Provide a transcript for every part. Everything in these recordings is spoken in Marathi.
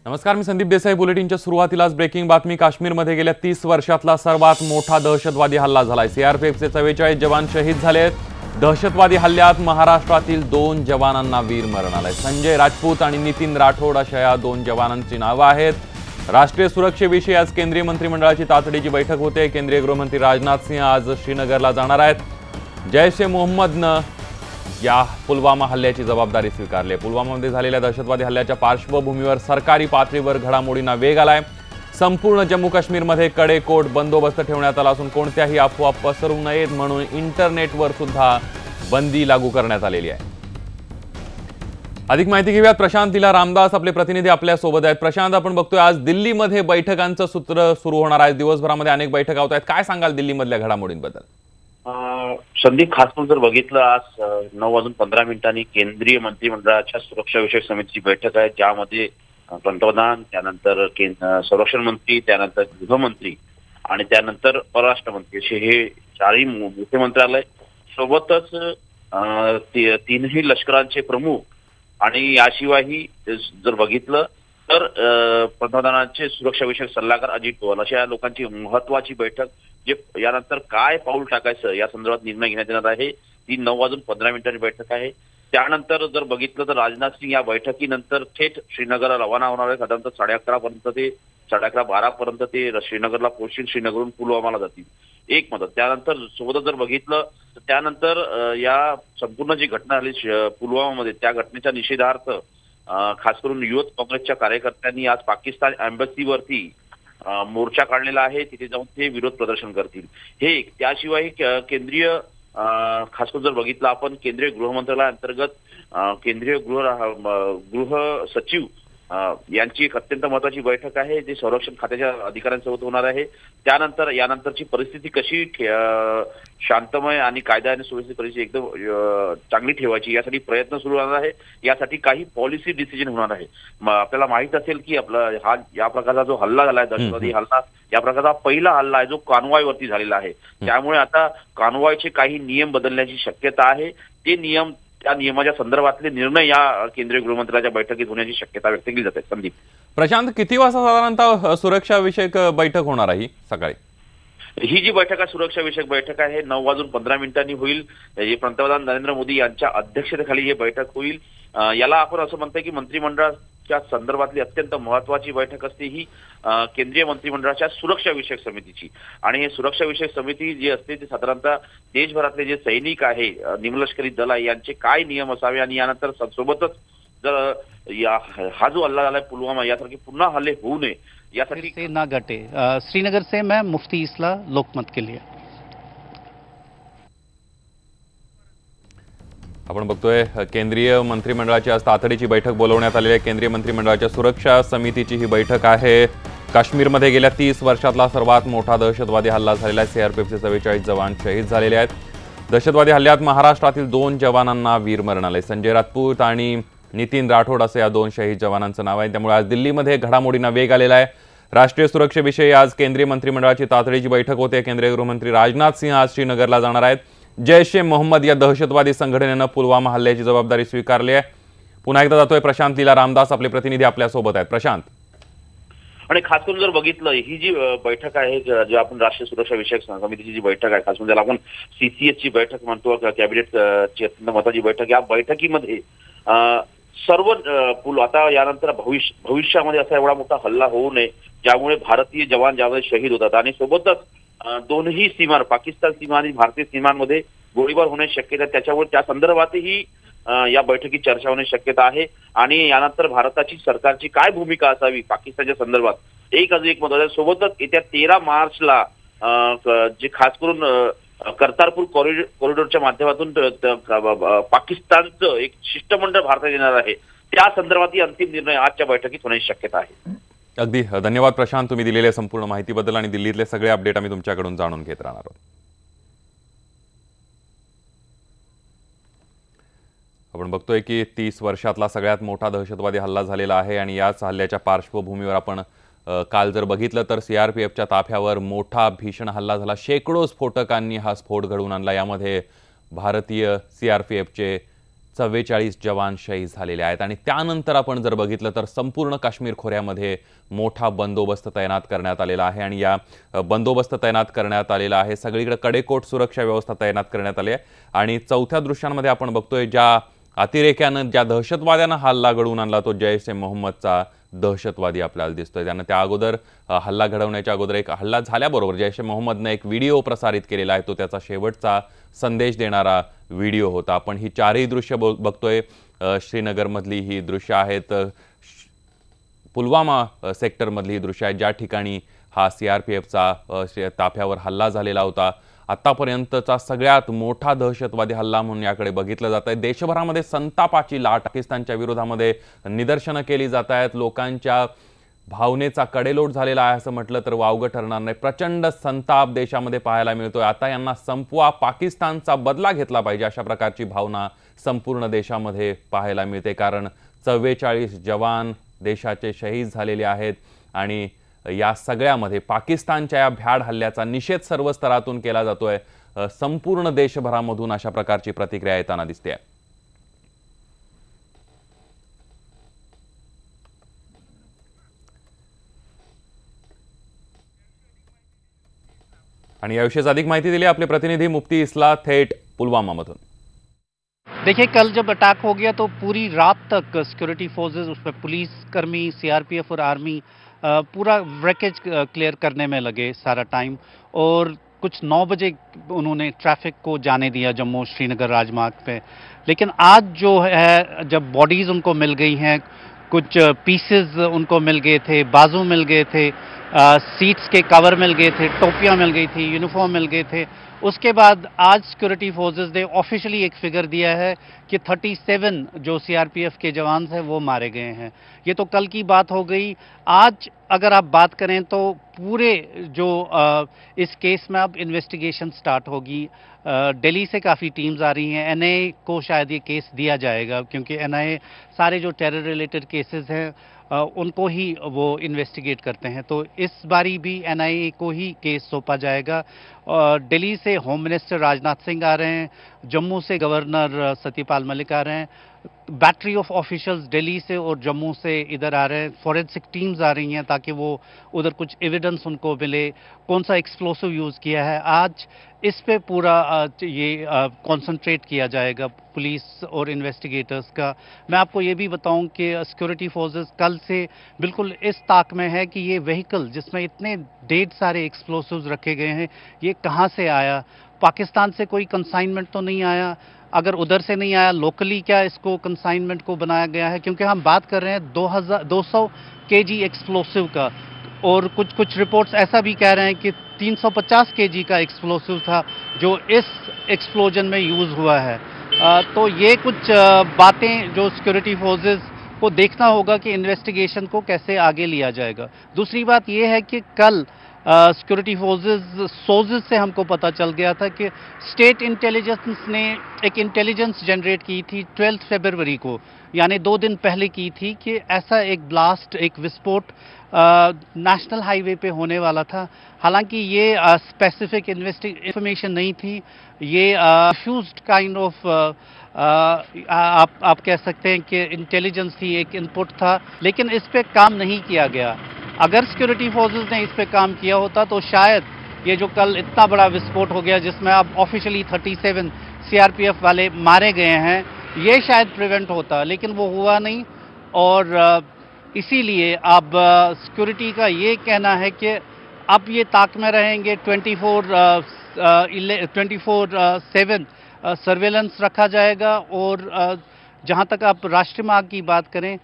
नमस्कार, मी संदीप देसाई. बुलेटिनच्या सुरुवातीलाच ब्रेकिंग बातमी. काश्मीरमध्ये गेल्या 30 वर्षातला सर्वात मोठा दहशतवादी हल्ला झालाय. सीआरपीएफचे 44 जवान शहीद झालेत. दहशतवादी हल्ल्यात महाराष्ट्रातील 2 जवानांना वीरमरण आलंय. संजय राजपूत आणि नितीन राठोड अशा या 2 जवानांची नावं आहेत. राष्ट्रीय सुरक्षेविषयी आज केंद्रीय मंत्रिमंडळाची तातडीची बैठक होते. केंद्रीय गृहमंत्री राजनाथ सिंह आज श्रीनगरला जाणार आहेत. जैश-ए-मोहम्मदनं या पुलवामा हल्ल्याची जबाबदारी स्वीकारली. पुलवामामध्ये झालेल्या दहशतवादी हल्ल्याच्या पार्श्वभूमीवर सरकारी पातळीवर घडामोडींना वेग आलाय. संपूर्ण जम्मू काश्मीरमध्ये कडेकोट बंदोबस्त ठेवण्यात आला असून कोणत्याही अफवा पसरू नयेत म्हणून इंटरनेटवर सुद्धा बंदी लागू करण्यात आलेली आहे. अधिक माहिती घेऊयात. प्रशांत लीला रामदास आपले प्रतिनिधी आपल्या सोबत आहेत. प्रशांत, आपण बघतोय आज दिल्लीमध्ये बैठकांचं सूत्र सुरू होणार आहे. दिवसभरामध्ये अनेक बैठका होत आहेत. काय सांगाल दिल्लीमधल्या घडामोडींबद्दल? संदीप, खास करून जर बघितलं, आज 9:15 केंद्रीय मंत्रिमंडळाच्या सुरक्षा विषयक समितीची बैठक आहे, ज्यामध्ये पंतप्रधान, त्यानंतर संरक्षण मंत्री, त्यानंतर गृहमंत्री आणि त्यानंतर परराष्ट्र मंत्री असे हे 4ही मोठे मंत्रालय, सोबतच तीनही लष्करांचे प्रमुख आणि याशिवायही जर बघितलं तर पंतप्रधानांचे सुरक्षा विषयक सल्लागार अजित डोवाल अशा लोकांची महत्वाची बैठक, जे यानंतर काय पाऊल टाकायचं या संदर्भात निर्णय घेण्यात येणार आहे. ती 9:15 बैठक आहे. त्यानंतर जर बघितलं तर राजनाथ सिंह या बैठकीनंतर थेट श्रीनगरला रवाना होणार आहे. साधारणतः 11:30 पर्यंत ते श्रीनगरला पोहोचतील. श्रीनगरहून पुलवामाला जातील, एक मदत. त्यानंतर सोबतच जर बघितलं तर त्यानंतर या संपूर्ण जी घटना झाली पुलवामामध्ये, त्या घटनेच्या निषेधार्थ खास करून युथ काँग्रेसच्या कार्यकर्त्यांनी आज पाकिस्तान एम्बसीवरती मोर्चा काढलेला आहे. तिथे जाऊन ते विरोध प्रदर्शन करतील, हे एक. त्याशिवाय केंद्रीय खास करून जर बघितलं आपण, केंद्रीय गृहमंत्रालयाअंतर्गत केंद्रीय गृह सचिव यांची एक अत्यंत महत्वाची बैठक आहे, जी संरक्षण खात्याच्या अधिकाऱ्यांसोबत होणार आहे. त्यानंतर यानंतरची परिस्थिती कशी शांतमय आणि कायदा आणि सुव्यवस्थित परिस्थिती एकदम चांगली ठेवायची यासाठी प्रयत्न सुरू होणार आहे. यासाठी काही पॉलिसी डिसिजन होणार आहे. आपल्याला माहित असेल की आपला या प्रकारचा जो हल्ला झालाय, दहशतवादी हल्ला, या प्रकारचा पहिला हल्ला आहे जो कानवाईवरती झालेला आहे. त्यामुळे आता कानवाईचे काही नियम बदलण्याची शक्यता आहे. ते नियम, त्या नियमाच्या संदर्भातले निर्णय या केंद्रीय गृहमंत्र्याच्या बैठकीत होण्याची शक्यता व्यक्त केली जाते. संदीप, प्रशांत, किती वाजता साधारणतः सुरक्षा विषयक बैठक होणार आहे? सकाळी ही जी बैठक आहे, सुरक्षा विषयक बैठक आहे, 9:15 होईल. हे पंतप्रधान नरेंद्र मोदी यांच्या अध्यक्षतेखाली ही बैठक होईल. याला आपण असं म्हणतोय की मंत्रिमंडळाच्या संदर्भातली अत्यंत महत्वाची बैठक असते ही केंद्रीय मंत्रिमंडळाच्या सुरक्षा विषयक समितीची. आणि हे सुरक्षा विषयक समिती जी असते ती साधारणतः देशभरातले जे सैनिक आहे, निमलष्करी दल आहे, यांचे काय नियम असावे आणि यानंतर सोबतच जर हा जो हल्ला झालाय पुलवामा, यासारखे पुन्हा हल्ले होऊ नये यासाठी से ना घटे. श्रीनगर से मैं मुफ्ती इसला लोकमत के लिए. आपण बघतोय केंद्रीय मंत्रिमंडळाची आज तातडीची बैठक बोलवण्यात आलेली आहे. केंद्रीय मंत्रिमंडळाच्या सुरक्षा समितीची ही बैठक आहे. काश्मीरमध्ये गेल्या 30 वर्षातला सर्वात मोठा दहशतवादी हल्ला झालेला आहे. सीआरपीएफचे 44 जवान शहीद झालेले आहेत. दहशतवादी हल्ल्यात महाराष्ट्रातील 2 जवानांना वीरमरण आले. संजय राजपूत आणि नितीन राठोड असं या 2 शहीद जवानांचं नाव आहे. त्यामुळे आज दिल्लीमध्ये घडामोडींना वेग आलेला आहे. राष्ट्रीय सुरक्षेविषयी आज केंद्रीय मंत्रिमंडळाची तातडीची बैठक होते. केंद्रीय गृहमंत्री राजनाथ सिंह आज श्रीनगरला जाणार आहेत. जैश-ए-मोहम्मद या दहशतवादी संघटनेनं पुलवामा हल्ल्याची जबाबदारी स्वीकारली आहे. पुन्हा एकदा जातोय प्रशांत लीला रामदास, आपले प्रतिनिधी आपल्या सोबत आहेत. प्रशांत, आणि खास करून जर बघितलं, ही जी बैठक आहे, जी आपण राष्ट्रीय सुरक्षा विषयक समितीची जी बैठक आहे, खास करून ज्याला आपण CCS ची बैठक म्हणतो, कॅबिनेटची अत्यंत महत्वाची बैठक, या बैठकीमध्ये सर्व आता यानंतर भविष्यामध्ये असा एवढा मोठा हल्ला होऊ नये ज्यामुळे भारतीय जवान ज्यामध्ये शहीद होतात आणि सोबतच दोन्ही सीमा, पाकिस्तान सीमा आणि भारतीय सीमांमध्ये गोळीबार होण्याची शक्यता आहे. त्याच्यामुळे त्या संदर्भातही या बैठकीत चर्चा होण्याची शक्यता आहे. आणि यानंतर भारताची सरकारची काय भूमिका असावी पाकिस्तानच्या संदर्भात, एक महत्वाचं आहे. सोबतच येत्या 13 मार्चला जे खास करून कर्तारपूर कॉरिडॉरच्या माध्यमातून पाकिस्तानचं एक शिष्टमंडळ भारतात येणार आहे. त्या संदर्भातही अंतिम निर्णय आजच्या बैठकीत होण्याची शक्यता आहे. अगदी धन्यवाद प्रशांत, तुम्ही दिलेल्या संपूर्ण माहितीबद्दल. आणि दिल्लीतले सगळे अपडेट आम्ही तुमच्याकडून जाणून घेत राहणार आहोत. आपण बघतोय की 30 वर्षातला सगळ्यात मोठा दहशतवादी हल्ला झालेला आहे. आणि याच हल्ल्याच्या पार्श्वभूमीवर आपण काल जर बघितलं तर सीआरपीएफच्या ताफ्यावर मोठा भीषण हल्ला झाला. शेकडो स्फोटकांनी हा स्फोट घडवून आणला. यामध्ये भारतीय सीआरपीएफचे 44 जवान शहीद झालेले आहेत आणि त्यानंतर आपण जर बघितलं तर संपूर्ण काश्मीर खोऱ्यामध्ये मोठा बंदोबस्त तैनात करण्यात आलेला आहे आणि या बंदोबस्त तैनात करण्यात आलेला आहे. सगळीकडे कडेकोट सुरक्षा व्यवस्था तैनात करण्यात आली आहे आणि चौथ्या दृश्यांमध्ये आपण बघतोय ज्या अतिरेक्यानं ज्या दहशतवाद्यानं हल्ला घडवून आणला तो जैश ए मोहम्मदचा दहशतवादी आपल्याला दिसतोय. त्यानं त्या अगोदर हल्ला घडवण्याच्या अगोदर एक हल्ला झाल्याबरोबर जैश ए मोहम्मदने एक व्हिडिओ प्रसारित केलेला आहे. तो त्याचा शेवटचा संदेश देणारा व्हिडिओ होता. आपण ही चारही दृश्य बघतोय. श्रीनगरमधली ही दृश्य आहेत, पुलवामा सेक्टरमधली ही दृश्य आहेत ज्या ठिकाणी हा CRPFचा ताफ्यावर हल्ला झालेला होता. आतापर्यंतचा सगळ्यात मोठा दहशतवादी हल्ला म्हणून याकडे बघितलं जात आहे. देशभरामध्ये संतापाची लाट, पाकिस्तानच्या विरोधामध्ये निदर्शनं केली जात आहेत. लोकांच्या भावनेचा कडेलोट झालेला आहे असं म्हटलं तर वावगं ठरणार नाही. प्रचंड संताप देशामध्ये पाहायला मिळतोय. आता यांना संपवा, पाकिस्तानचा बदला घेतला पाहिजे अशा प्रकारची भावना संपूर्ण देशामध्ये पाहायला मिळते. कारण 44 जवान देशाचे शहीद झालेले आहेत आणि या सगळ्यामध्ये पाकिस्तानच्या या भ्याड हल्ल्याचा निषेध सर्व स्तरातून केला जातोय. संपूर्ण देशभरामधून अशा प्रकारची प्रतिक्रिया येताना दिसते. आणि याविषयी अधिक माहिती दिली आपले प्रतिनिधी मुफ्ती इस्ला थेट पुलवामा मधून. देखिए, कल जब अटैक हो गया तो पूरी रात तक सिक्योरिटी फोर्सेस, उसमें पुलिस कर्मी, CRPF और आर्मी पूरा व्रेकेज क्लियर करने में लगे सारा टाइम, और कुछ 9 बजे उन्होंने ट्रैफिक को जाने दिया जम्मू श्रीनगर राजमार्ग पे. लेकिन आज जो है, जब बॉडीज उनको मिल गई हैं, कुछ पीसेस उनको मिल गए थे, बाजू मिल गए थे, सीट्स के कवर मिल गए थे, टोपियां मिल गई थी, यूनिफॉर्म मिल गए थे, उसके बाद आज सिक्योरिटी फोर्सेस ने ऑफिशियली एक फिगर दिया है कि 37 जो CRPF के जवान हैं वो मारे गए हैं. ये तो कल की बात हो गई. आज अगर आप बात करें तो पूरे जो इस केस में अब इन्वेस्टिगेशन स्टार्ट होगी. दिल्ली से काफ़ी टीम्स आ रही हैं. NIA को शायद ये केस दिया जाएगा, क्योंकि NIA सारे जो टेरर रिलेटेड केसेस हैं उनको ही वो इन्वेस्टिगेट करते हैं. तो इस बारी भी NIA को ही केस सौंपा जाएगा. दिल्ली से होम मिनिस्टर राजनाथ सिंह आ रहे हैं, जम्मू से गवर्नर सत्यपाल मलिक आ रहे हैं, बैटरी ऑफ ऑफिशियल्स दिल्ली से और जम्मू से इधर आ रहे हैं, फॉरेंसिक टीम्स आ रही हैं ताकि वो उधर कुछ एविडेंस उनको मिले, कौन सा एक्सप्लोसिव यूज़ किया है. आज इस पे पूरा ये कंसंट्रेट किया जाएगा पुलिस और इन्वेस्टिगेटर्स का. मैं आपको ये भी बताऊं कि सिक्योरिटी फोर्सेस कल से बिल्कुल इस ताक में है कि ये व्हीकल जिसमें इतने ढेर सारे एक्सप्लोसिव्स रखे गए हैं, ये कहाँ से आया. पाकिस्तान से कोई कंसाइनमेंट तो नहीं आया. अगर उधर से नहीं आया, लोकली क्या इसको कंसाइनमेंट को बनाया गया है, क्योंकि हम बात कर रहे हैं 200 kg एक्सप्लोसिव का, और कुछ रिपोर्ट्स ऐसा भी कह रहे हैं कि 350 kg का एक्सप्लोसिव था जो इस एक्सप्लोजन में यूज़ हुआ है. तो ये कुछ बातें जो सिक्योरिटी फोर्सेस को देखना होगा कि इन्वेस्टिगेशन को कैसे आगे लिया जाएगा. दूसरी बात ये है कि कल सिक्योरिटी फोर्सेस सोर्सेज से हमको पता चल गया था कि स्टेट इंटेलिजेंस ने एक इंटेलिजेंस जनरेट की थी 12 फरवरी को, यानी 2 दिन पहले की थी, कि ऐसा एक ब्लास्ट, एक विस्फोट नेशनल हाईवे पे होने वाला था. हालांकि ये स्पेसिफिक इंफॉर्मेशन नहीं थी, ये फ्यूज्ड काइंड ऑफ आप कह सकते हैं कि इंटेलिजेंस थी, एक इनपुट था, लेकिन इस पे काम नहीं किया गया. अगर सिक्योरिटी फोर्सेस ने इस पे काम किया होता तो शायद ये जो कल इतना बड़ा विस्फोट हो गया, जिसमें अब ऑफिशियली 37 CRPF वाले मारे गए हैं, ये शायद प्रिवेंट होता, लेकिन वो हुआ नहीं. और इसीलिए अब सिक्योरिटी का ये कहना है कि अब ये ताक में रहेंगे. 24/7 सर्वेलेंस रखा जाएगा, और जहाँ तक आप राष्ट्रीय मार्ग की बात करें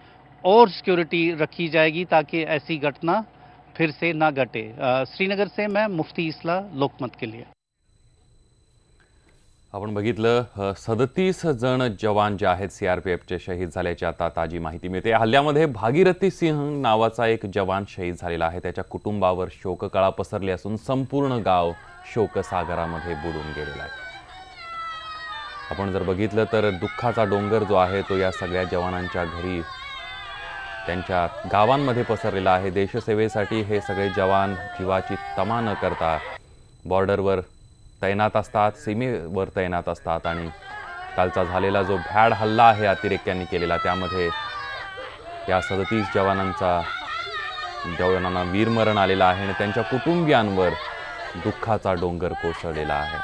और सिक्योरिटी रखी जाएगी ताकि ऐसी घटना फिर से ना घटे. श्रीनगर से मैं मुफ्ती इस्ला, लोकमत के लिए. आपण बघितलं 37 जण जवान जे आहेत CRPFचे शहीद झाल्याची आता ताजी माहिती मिळते. या हल्ल्यामध्ये भागीरथी सिंह नावाचा एक जवान शहीद झालेला आहे. त्याच्या कुटुंबावर शोककळा पसरली असून संपूर्ण गाव शोकसागरामध्ये बुडून गेलेला आहे. आपण जर बघितलं तर दुःखाचा डोंगर जो आहे तो या सगळ्या जवानांच्या घरी, त्यांच्या गावांमध्ये पसरलेला आहे. देशसेवेसाठी हे सगळे जवान जीवाची तमा न करता बॉर्डरवर तैनात असतात, सीमेवर तैनात असतात आणि कालचा झालेला जो भ्याड हल्ला आहे अतिरेक्यांनी केलेला, त्यामध्ये या 37 जवानांना वीरमरण आलेलं आहे आणि त्यांच्या कुटुंबियांवर दुःखाचा डोंगर कोसळलेला आहे.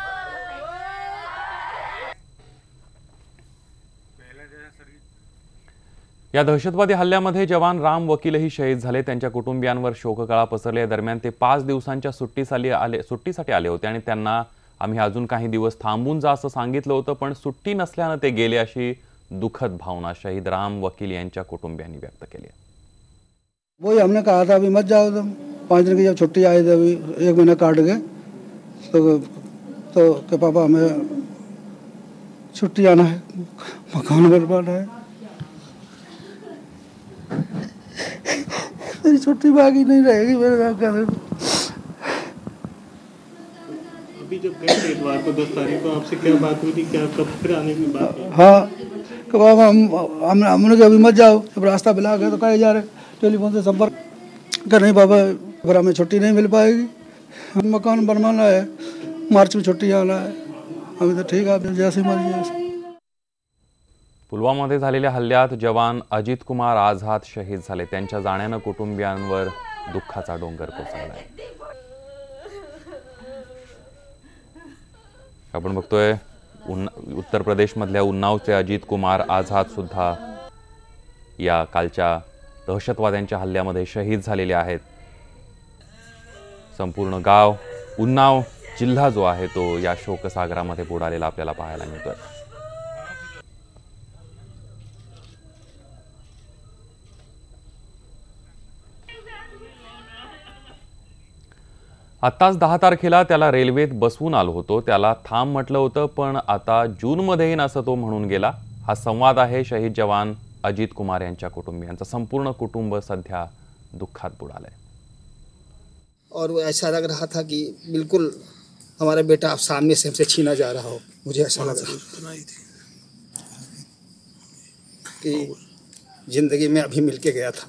या दहशतवादी हल्ल्यामध्ये जवान राम वकीलही शहीद झाले. त्यांच्या कुटुंबियांवर शोककळा पसरली. दरम्यान ते 5 दिवसांच्या सुट्टीसाठी आले होते आणि त्यांना आम्ही अजून काही दिवस थांबून जा असं सांगितलं होतं, पण सुट्टी नसल्यानं ते गेले, अशी दुःखद भावना शहीद राम वकील यांच्या कुटुंबियांनी व्यक्त केली आहे. वही हमने कहा था अभी मत जाओ तुम, 5 दिन की जब छुट्टी आई थी अभी 1 महीना काट गए तो कि पापा हमें छुट्टी आना है, मकान बर्बाद है, मेरी छुट्टी बाकी नहीं रहेगी मेरे घर. अभी जब गए थे इतवार को 10 तारीख को, आपसे क्या बात हुई थी, क्या कब फिर आने की बात हुई? हाँ कि बाबा हमने कहा अभी मत जाओ, जब रास्ता मिला गया तो कहे जा रहे टेलीफोन से संपर्क कर, नहीं बाबा फिर हमें छुट्टी नहीं मिल पाएगी, मकान बनवाना है, मार्च में छुट्टी आना है, अभी तो ठीक है जैसे मर्जी है. पुलवामामध्ये झालेल्या हल्ल्यात जवान अजित कुमार आझाद शहीद झाले. त्यांच्या जाण्यानं कुटुंबियांवर दुःखाचा डोंगर कोसळलाय. आपण बघतोय उत्तर प्रदेशमधल्या उन्नावचे अजित कुमार आझाद सुद्धा या कालच्या दहशतवाद्यांच्या हल्ल्यामध्ये शहीद झालेले आहेत. संपूर्ण गाव, उन्नाव जिल्हा जो आहे तो या शोकसागरामध्ये बुडालेला आपल्याला पाहायला मिळतोय. आत्ताच 10 तारखेला त्याला रेल्वेत बसवून आलो होतो, त्याला थांब म्हटलं होतं, पण आता जूनमध्ये येईन असं तो म्हणून गेला. हा संवाद आहे शहीद जवान अजित कुमार यांच्या कुटुंबियांचा. संपूर्ण कुटुंब सध्या दुःखात बुडालंय. और वो ऐसा लग रहा था कि बिल्कुल हमारा बेटा अब सामने से हमसे छीना जा रहा हो. मुझे ऐसा लग रहा कि जिंदगी में अभी मिल के गया था.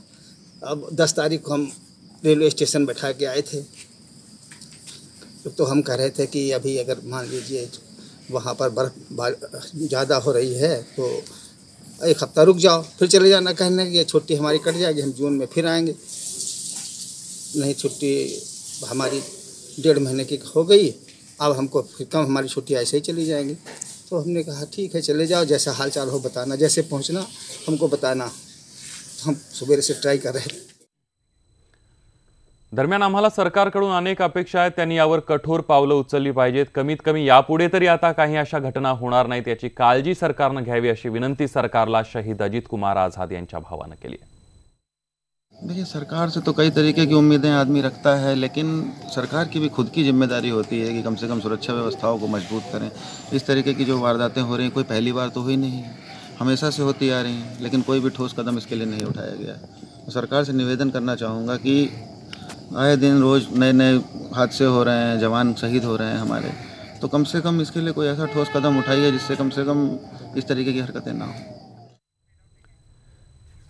अब 10 तारीख को हम रेलवे स्टेशन बैठा के आए थे, तो हम कह रहे थे कि अभी अगर मान लीजिए वहाँ पर बर्फ ज़्यादा हो रही है तो 1 हफ्ता रुक जाओ, फिर चले जाना. कहने की छुट्टी हमारी कट जाएगी, हम जून में फिर आएंगे. नहीं, छुट्टी हमारी 1.5 महीने की हो गई, अब हमको फिर कम हमारी छुट्टी ऐसे ही चली जाएंगी. तो हमने कहा ठीक है चले जाओ, जैसा हाल चाल हो बताना, जैसे पहुँचना हमको बताना. हम सुबह से ट्राई कर रहे थे. दरम्यान आम्हाला सरकारकडून अनेक अपेक्षा आहेत, त्यांनी यावर कठोर पावलं उचलली पाहिजेत. कमीत कमी यापुढे तरी आता काही अशा घटना होणार नाहीत याची काळजी सरकारनं घ्यावी, अशी विनंती सरकारला शहीद अजित कुमार आझाद यांच्या भावानं केली आहे. देखिए, सरकार से तो कई तरीके की उम्मीदें आदमी रखता है, लेकिन सरकार की भी खुद की जिम्मेदारी होती है कि कम से कम सुरक्षा व्यवस्थाओं को मजबूत करें. इस तरीके की जो वारदातें हो रही हैं कोई पहली बार तो हुई नहीं, हमेशा से होती आ रही हैं, लेकिन कोई भी ठोस कदम इसके लिए नहीं उठाया गया. तो सरकार से निवेदन करना चाहूँगा कि आए दिन रोज़ नए नए हादसे हो रहे हैं, जवान शहीद हो रहे हैं हमारे, तो कम से कम इसके लिए कोई ऐसा ठोस कदम उठाइए जिससे कम से कम इस तरीके की हरकतें ना हो.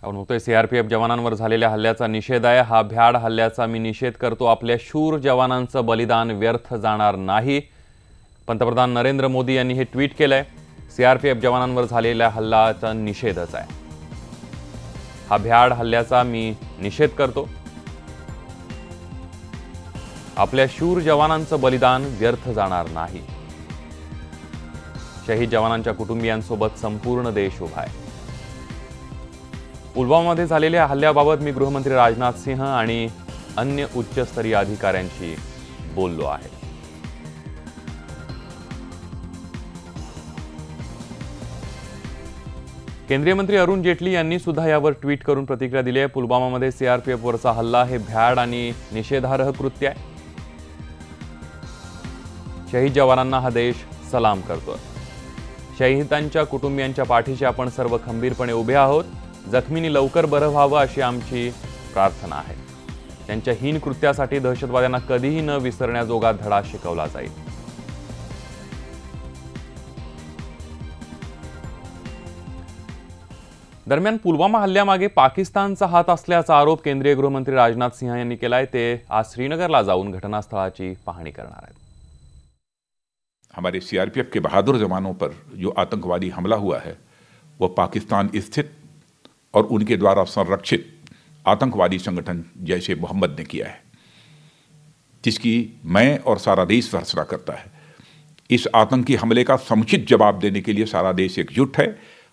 आपण बघतोय सीआरपीएफ जवानांवर झालेल्या हल्ल्याचा निषेध आहे. हा भ्याड हल्ल्याचा मी निषेध करतो. आपल्या शूर जवानांचं बलिदान व्यर्थ जाणार नाही. पंतप्रधान नरेंद्र मोदी यांनी हे ट्विट केलंय. सीआरपीएफ जवानांवर झालेल्या हल्ल्याचा निषेधच आहे. हा भ्याड हल्ल्याचा मी निषेध करतो. आपल्या शूर जवानांचं बलिदान व्यर्थ जाणार नाही. शहीद जवानांच्या कुटुंबियांसोबत संपूर्ण देश उभा आहे. पुलवामामध्ये झालेल्या हल्ल्याबाबत मी गृहमंत्री राजनाथ सिंह आणि अन्य उच्चस्तरीय अधिकाऱ्यांशी बोललो आहे. केंद्रीय मंत्री अरुण जेटली यांनी सुद्धा यावर ट्विट करून प्रतिक्रिया दिली आहे. पुलवामामध्ये सीआरपीएफवरचा हल्ला हे भ्याड आणि निषेधार्ह कृत्य आहे. शहीद जवानांना हा देश सलाम करतोय. शहीदांच्या कुटुंबियांच्या पाठीशी आपण सर्व खंबीरपणे उभे आहोत. जखमींनी लवकर बरं व्हावं अशी आमची प्रार्थना आहे. त्यांच्या हीन कृत्यासाठी दहशतवाद्यांना कधीही न विसरण्याजोगा धडा शिकवला जाईल. दरम्यान पुलवामा हल्ल्यामागे पाकिस्तानचा हात असल्याचा आरोप केंद्रीय गृहमंत्री राजनाथ सिंह यांनी केलाय. ते आज श्रीनगरला जाऊन घटनास्थळाची पाहणी करणार आहेत. हमारे सीआरपीएफ के बहादुर जवानों पर जो आतंकवादी हमला हुआ है वो पाकिस्तान स्थित और उनके द्वारा संरक्षित आतंकवादी संगठन जैश ए मोहम्मद ने किया है, जिसकी मैं और सारा देश भर्त्सना करता है। इस आतंकी हमले का समुचित जवाब देने के लिए सारा देश एकजुट है।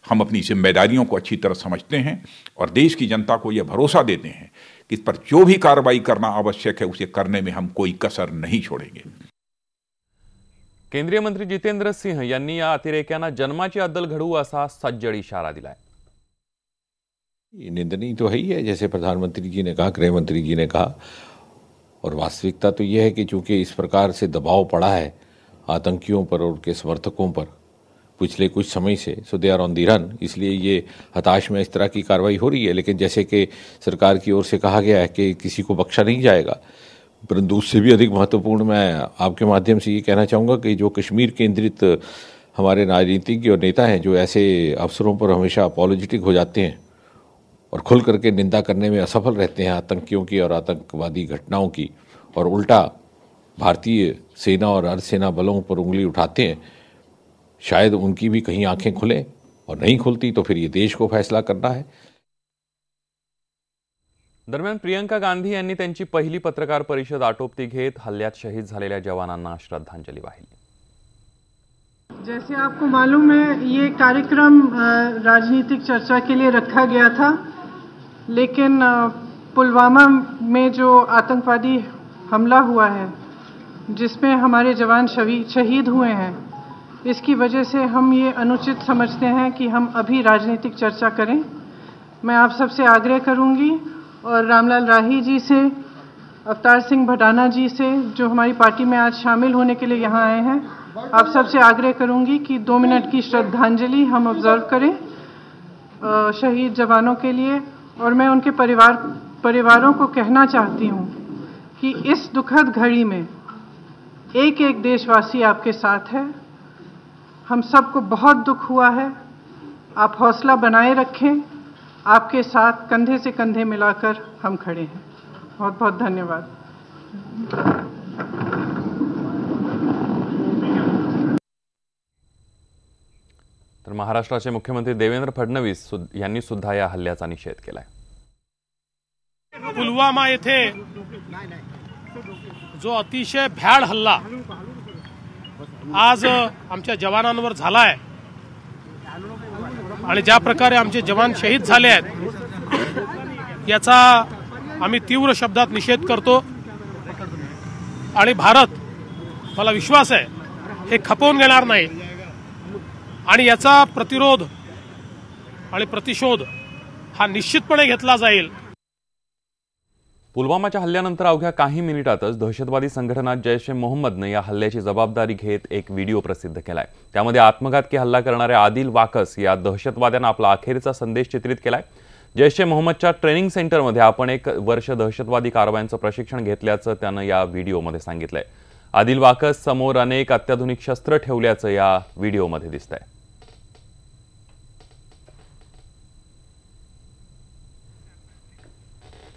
हम अपनी जिम्मेदारियों को अच्छी तरह समझते हैं और देश की जनता को यह भरोसा देते हैं कि इस पर जो भी कार्रवाई करना आवश्यक है उसे करने में हम कोई कसर नहीं छोड़ेंगे। केंद्रीय मंत्री जितेंद्र सिंह यांनी या अतिरेक्यांना जन्माची अद्दल घडवू असा सज्जड इशारा दिलाय। ये निंदनीय तो है ही है, जैसे प्रधानमंत्री जी ने कहा, गृह मंत्री जी ने कहा, और वास्तविकता तो यह है कि चूंकि इस प्रकार से दबाव पड़ा है आतंकियों पर और उनके समर्थकों पर पिछले कुछ समय से, so they are on the run, इसलिए ये हताश में इस तरह की कार्रवाई हो रही है। लेकिन जैसे कि सरकार की ओर से कहा गया है कि किसी को बख्शा नहीं जाएगा, परंतु उससे भी अधिक महत्वपूर्ण मैं आपके माध्यम से ये कहना चाहूँगा कि जो कश्मीर केंद्रित हमारे राजनीतिज्ञ और नेता हैं, जो ऐसे अवसरों पर हमेशा अपॉलोजेटिक हो जाते हैं और खुल करके निंदा करने में असफल रहते हैं आतंकियों की और आतंकवादी घटनाओं की, और उल्टा भारतीय सेना और अर्धसेना बलों पर उंगली उठाते हैं, शायद उनकी भी कहीं आंखें खुलें, और नहीं खुलती तो फिर ये देश को फैसला करना है। दरम्यान प्रियंका गांधी यांनी त्यांची पहिली पत्रकार परिषद आटोपती घेत हल्ल्यात शहीद झालेल्या जवानांना श्रद्धांजली वाहिली। जैसे आपको मालूम है, ये कार्यक्रम राजनीतिक चर्चा के लिए रखा गया था, लेकिन पुलवामा में जो आतंकवादी हमला हुआ है जिसमें हमारे जवान शहीद हुए हैं, इसकी वजह से हम ये अनुचित समझते हैं कि हम अभी राजनीतिक चर्चा करें। मैं आप सबसे आग्रह करूंगी और रामलाल राही जी से, अवतार सिंह भडाना जी से, जो हमारी पार्टी में आज शामिल होने के लिए यहाँ आए हैं, आप सबसे आग्रह करूंगी कि 2 मिनट की श्रद्धांजलि हम ऑब्जर्व करें शहीद जवानों के लिए। और मैं उनके परिवारों को कहना चाहती हूँ कि इस दुखद घड़ी में एक एक देशवासी आपके साथ है। हम सबको बहुत दुख हुआ है, आप हौसला बनाए रखें, आपके साथ कंधे से कंधे मिलाकर हम खड़े हैं। बहुत बहुत धन्यवाद। तर महाराष्ट्राचे मुख्यमंत्री देवेंद्र फडणवीस यांनी सुद्धा या हल्ल्याचा निषेध केलाय। पुलवामा येथे जो अतिशय भ्याड हल्ला आज आमच्या जवानांवर झालाय आणि ज्या प्रकारे आमचे जवान शहीद झाले आहेत, याचा आम्ही तीव्र शब्दात निषेध करतो। आणि भारत, मला विश्वास आहे, हे खपवून घेणार नाही आणि याचा प्रतिरोध आणि प्रतिशोध हा निश्चितपणे घेतला जाईल। पुलवामाच्या हल्ल्यानंतर अवघ्या काही मिनिटातच दहशतवादी संघटना जैश ए मोहम्मदने या हल्ल्याची जबाबदारी घेत एक व्हिडिओ प्रसिद्ध केलाय। त्यामध्ये आत्मघातकी हल्ला करणाऱ्या आदिल वाकस या दहशतवाद्यांना आपला अखेरचा संदेश चित्रित केलाय। जैश ए मोहम्मदच्या ट्रेनिंग सेंटरमध्ये आपण 1 वर्ष दहशतवादी कारवायांचं प्रशिक्षण घेतल्याचं त्यानं या व्हिडिओमध्ये सांगितलंय। आदिल वाकस समोर अनेक अत्याधुनिक शस्त्र ठेवल्याचं या व्हिडिओमध्ये दिसतंय।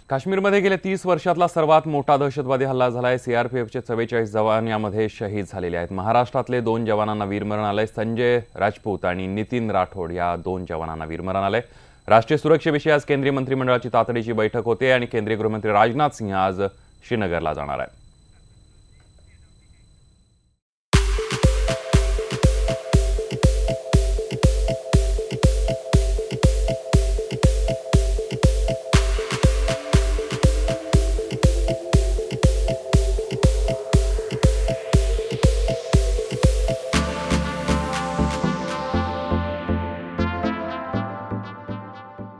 काश्मीरमध्ये गेल्या 30 वर्षातला सर्वात मोठा दहशतवादी हल्ला झालाय। सीआरपीएफचे 44 जवान यामध्ये शहीद झालेले आहेत। महाराष्ट्रातले 2 जवानांना वीरमरण आलंय। संजय राजपूत आणि नितीन राठोड या 2 जवानांना वीरमरण आलंय। राष्ट्रीय सुरक्षेविषयी आज केंद्रीय मंत्रिमंडळाची तातडीची बैठक होते आणि केंद्रीय गृहमंत्री राजनाथ सिंह आज श्रीनगरला जाणार आहेत।